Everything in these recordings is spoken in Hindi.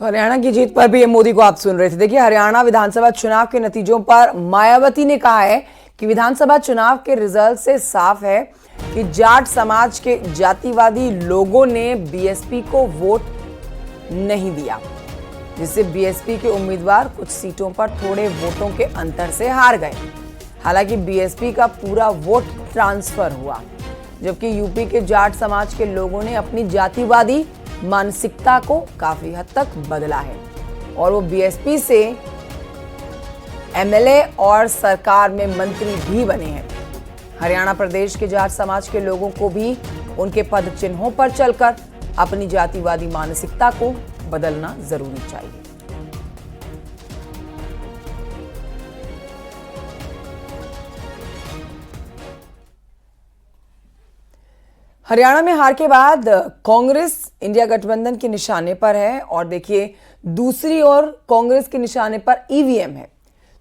तो हरियाणा की जीत पर भी मोदी को आप सुन रहे थे। देखिए, हरियाणा विधानसभा चुनाव के नतीजों पर मायावती ने कहा है कि विधानसभा चुनाव के रिजल्ट से साफ है कि जाट समाज के जातिवादी लोगों ने बीएसपी को वोट नहीं दिया, जिससे बीएसपी के उम्मीदवार कुछ सीटों पर थोड़े वोटों के अंतर से हार गए। हालांकि बीएसपी का पूरा वोट ट्रांसफर हुआ, जबकि यूपी के जाट समाज के लोगों ने अपनी जातिवादी मानसिकता को काफी हद तक बदला है और वो बीएसपी से एमएलए और सरकार में मंत्री भी बने हैं। हरियाणा प्रदेश के जाट समाज के लोगों को भी उनके पद चिन्हों पर चलकर अपनी जातिवादी मानसिकता को बदलना जरूरी चाहिए। हरियाणा में हार के बाद कांग्रेस इंडिया गठबंधन के निशाने पर है और देखिए, दूसरी ओर कांग्रेस के निशाने पर ईवीएम है।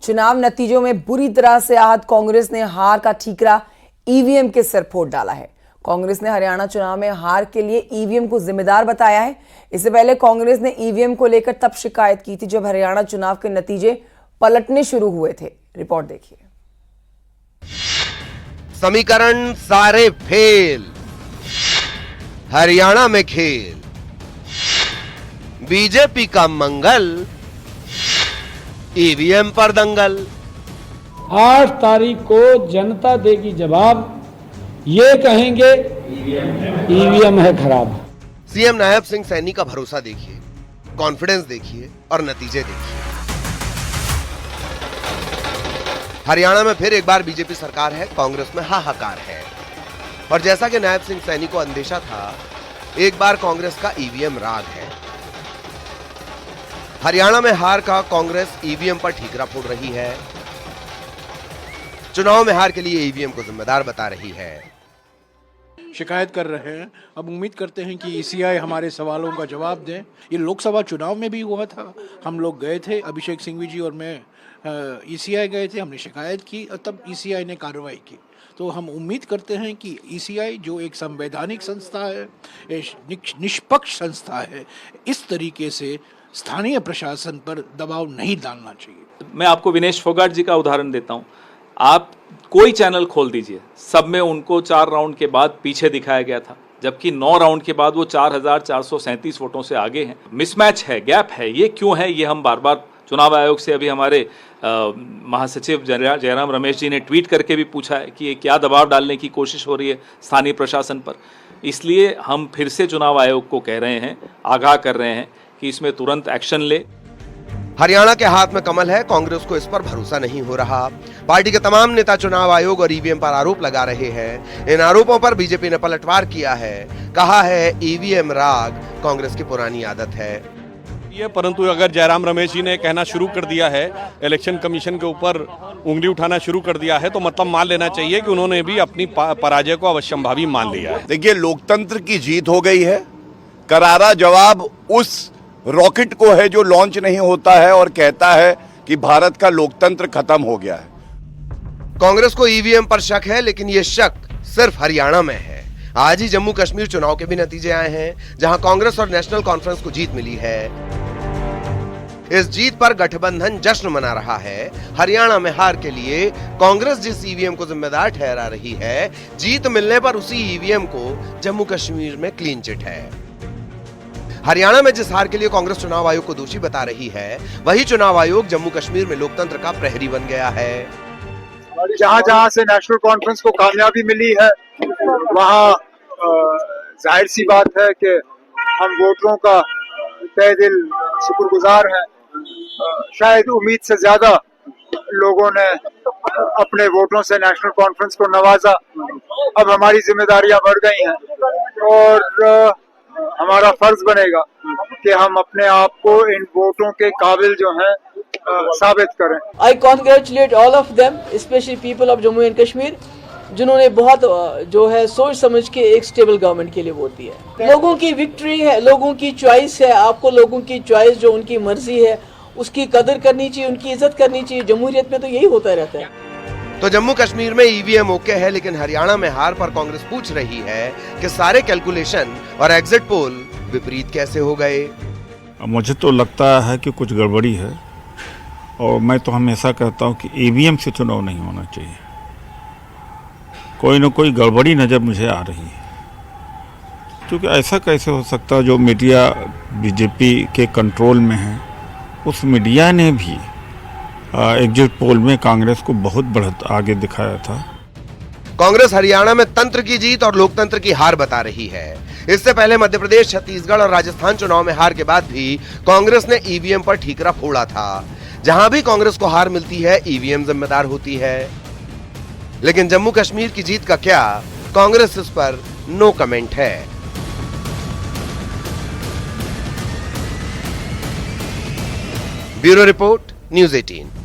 चुनाव नतीजों में बुरी तरह से आहत कांग्रेस ने हार का ठीकरा ईवीएम के सिर फोड़ डाला है। कांग्रेस ने हरियाणा चुनाव में हार के लिए ईवीएम को जिम्मेदार बताया है। इससे पहले कांग्रेस ने ईवीएम को लेकर तब शिकायत की थी जब हरियाणा चुनाव के नतीजे पलटने शुरू हुए थे। रिपोर्ट देखिए। समीकरण सारे फेल, हरियाणा में खेल, बीजेपी का मंगल, ईवीएम पर दंगल। 8 तारीख को जनता देगी जवाब, ये कहेंगे ईवीएम है खराब। सीएम नायब सिंह सैनी का भरोसा देखिए, कॉन्फिडेंस देखिए और नतीजे देखिए। हरियाणा में फिर एक बार बीजेपी सरकार है, कांग्रेस में हाहाकार है। और जैसा कि नायब सिंह सैनी को अंदेशा था, एक बार कांग्रेस का ईवीएम राग है। हरियाणा में हार का कांग्रेस ईवीएम पर ठीकरा फोड़ रही है। चुनाव में हार के लिए ईवीएम को जिम्मेदार बता रही है। शिकायत कर रहे हैं। अब उम्मीद करते हैं कि ईसीआई हमारे सवालों का जवाब दें। ये लोकसभा चुनाव में भी हुआ था, हम लोग गए थे, अभिषेक सिंघवी जी और मैं ईसीआई गए थे, हमने शिकायत की और तब ईसीआई ने कार्रवाई की। तो हम उम्मीद करते हैं कि ईसीआई जो एक संवैधानिक संस्था है, निष्पक्ष संस्था है, इस तरीके से स्थानीय प्रशासन पर दबाव नहीं डालना चाहिए। मैं आपको विनेश फोगाट जी का उदाहरण देता हूं। आप कोई चैनल खोल दीजिए, सब में उनको 4 राउंड के बाद पीछे दिखाया गया था, जबकि 9 राउंड के बाद वो 4437 वोटों से आगे हैं। मिसमैच है, गैप है। ये क्यों है, ये हम बार बार चुनाव आयोग से, अभी हमारे महासचिव जयराम रमेश जी ने ट्वीट करके भी पूछा है कि ये क्या दबाव डालने की कोशिश हो रही है स्थानीय प्रशासन पर। इसलिए हम फिर से चुनाव आयोग को कह रहे हैं, आगाह कर रहे हैं कि इसमें तुरंत एक्शन ले। हरियाणा के हाथ में कमल है, कांग्रेस को इस पर भरोसा नहीं हो रहा। पार्टी के तमाम नेता चुनाव आयोग और ईवीएम पर आरोप लगा रहे हैं। इन आरोपों पर बीजेपी ने पलटवार किया है, कहा है ईवीएम राग कांग्रेस की पुरानी आदत है। परंतु अगर जयराम रमेश जी ने कहना शुरू कर दिया है, इलेक्शन कमीशन के ऊपर उंगली उठाना शुरू कर दिया है, तो मतलब मान लेना चाहिए कि उन्होंने भी अपनी पराजय को अवश्यंभावी मान लिया है। देखिए, लोकतंत्र की जीत हो गई है। करारा जवाब उस रॉकेट को है जो लॉन्च नहीं होता है और कहता है कि भारत का लोकतंत्र खत्म हो गया है। कांग्रेस को ईवीएम पर शक है, लेकिन यह शक सिर्फ हरियाणा में है। आज ही जम्मू कश्मीर चुनाव के भी नतीजे आए हैं, जहां कांग्रेस और नेशनल कॉन्फ्रेंस को जीत मिली है। इस जीत पर गठबंधन जश्न मना रहा है। हरियाणा में हार के लिए कांग्रेस जिस ईवीएम को जिम्मेदार ठहरा रही है, जीत मिलने पर उसी ईवीएम को जम्मू कश्मीर में क्लीन चिट है। हरियाणा में जिस हार के लिए कांग्रेस चुनाव आयोग को दोषी बता रही है, वही चुनाव आयोग जम्मू कश्मीर में लोकतंत्र का प्रहरी बन गया है। जहां जहां से नेशनल कॉन्फ्रेंस को कामयाबी मिली है, वहां जाहिर सी बात है कि हम वोटरों का तहे दिल शुक्रगुजार हैं। शायद उम्मीद से ज्यादा लोगों ने अपने वोटों से नेशनल कॉन्फ्रेंस को नवाजा। अब हमारी जिम्मेदारियां बढ़ गई हैं और हमारा फर्ज बनेगा कि हम अपने आप को इन वोटों के काबिल जो हैं साबित करें। I congratulate all of them, especially people of Jammu and Kashmir, जिन्होंने बहुत जो है सोच समझ के एक स्टेबल गवर्नमेंट के लिए वोट दिया है। लोगों की विक्ट्री है, लोगों की चॉइस है। आपको लोगों की चॉइस, जो उनकी मर्जी है, उसकी कदर करनी चाहिए, उनकी इज्जत करनी चाहिए। जमहूरियत में तो यही होता रहता है। तो जम्मू कश्मीर में ईवीएम ओके है, लेकिन हरियाणा में हार पर कांग्रेस पूछ रही है कि सारे कैलकुलेशन और एग्जिट पोल विपरीत कैसे हो गए। मुझे तो लगता है कि कुछ गड़बड़ी है, और मैं तो हमेशा कहता हूं कि ईवीएम से चुनाव नहीं होना चाहिए। कोई ना कोई गड़बड़ी नज़र मुझे आ रही है, क्योंकि ऐसा कैसे हो सकता है जो मीडिया बीजेपी के कंट्रोल में है, उस मीडिया ने भी एग्जिट पोल में कांग्रेस को बहुत बढ़त आगे दिखाया था। कांग्रेस हरियाणा में तंत्र की जीत और लोकतंत्र की हार बता रही है। इससे पहले मध्य प्रदेश, छत्तीसगढ़ और राजस्थान चुनाव में हार के बाद भी कांग्रेस ने ईवीएम पर ठीकरा फोड़ा था। जहां भी कांग्रेस को हार मिलती है, ईवीएम जिम्मेदार होती है। लेकिन जम्मू कश्मीर की जीत का क्या, कांग्रेस इस पर नो कमेंट है। Bureau report, news 18।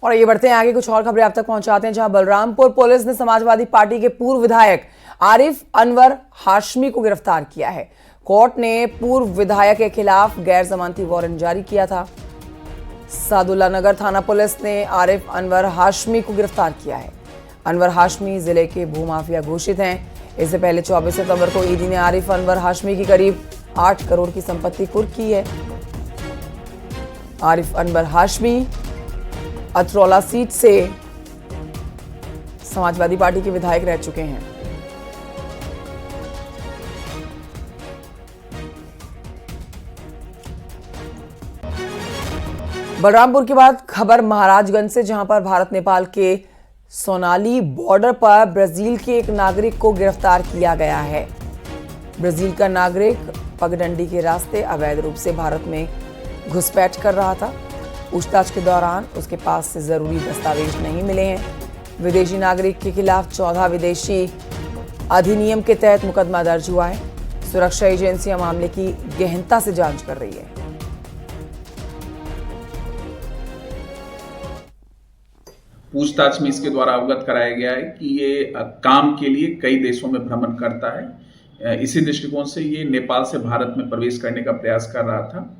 और ये बढ़ते हैं आगे, कुछ और खबरें आप तक पहुंचाते हैं, जहां बलरामपुर पुलिस ने समाजवादी पार्टी के पूर्व विधायक आरिफ अनवर हाशमी को गिरफ्तार किया है। कोर्ट ने पूर्व विधायक के खिलाफ गैर जमानती वारंट जारी किया था। सादुल्ला नगर थाना पुलिस ने आरिफ अनवर हाशमी को गिरफ्तार किया है। अनवर हाशमी जिले के भूमाफिया घोषित हैं। इससे पहले 24 सितंबर को ईडी ने आरिफ अनवर हाशमी की करीब 8 करोड़ की संपत्ति कुर्क की है। आरिफ अनवर हाशमी अतरौला सीट से समाजवादी पार्टी के विधायक रह चुके हैं। बलरामपुर के बाद खबर महाराजगंज से, जहां पर भारत नेपाल के सोनाली बॉर्डर पर ब्राजील के एक नागरिक को गिरफ्तार किया गया है। ब्राजील का नागरिक पगडंडी के रास्ते अवैध रूप से भारत में घुसपैठ कर रहा था। पूछताछ के दौरान उसके पास से जरूरी दस्तावेज नहीं मिले हैं। विदेशी नागरिक के खिलाफ 14 विदेशी अधिनियम के तहत मुकदमा दर्ज हुआ है। सुरक्षा एजेंसियां मामले की गहनता से जांच कर रही है। पूछताछ में इसके द्वारा अवगत कराया गया है कि ये काम के लिए कई देशों में भ्रमण करता है। इसी दृष्टिकोण से ये नेपाल से भारत में प्रवेश करने का प्रयास कर रहा था।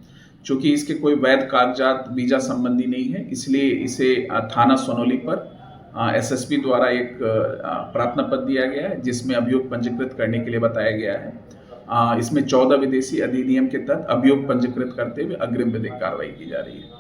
चूंकि इसके कोई वैध कागजात वीजा संबंधी नहीं है, इसलिए इसे थाना सोनोली पर एसएसपी द्वारा एक प्रार्थना पत्र दिया गया है, जिसमें अभियोग पंजीकृत करने के लिए बताया गया है। इसमें 14 विदेशी अधिनियम के तहत अभियोग पंजीकृत करते हुए अग्रिम विधिक कार्रवाई की जा रही है।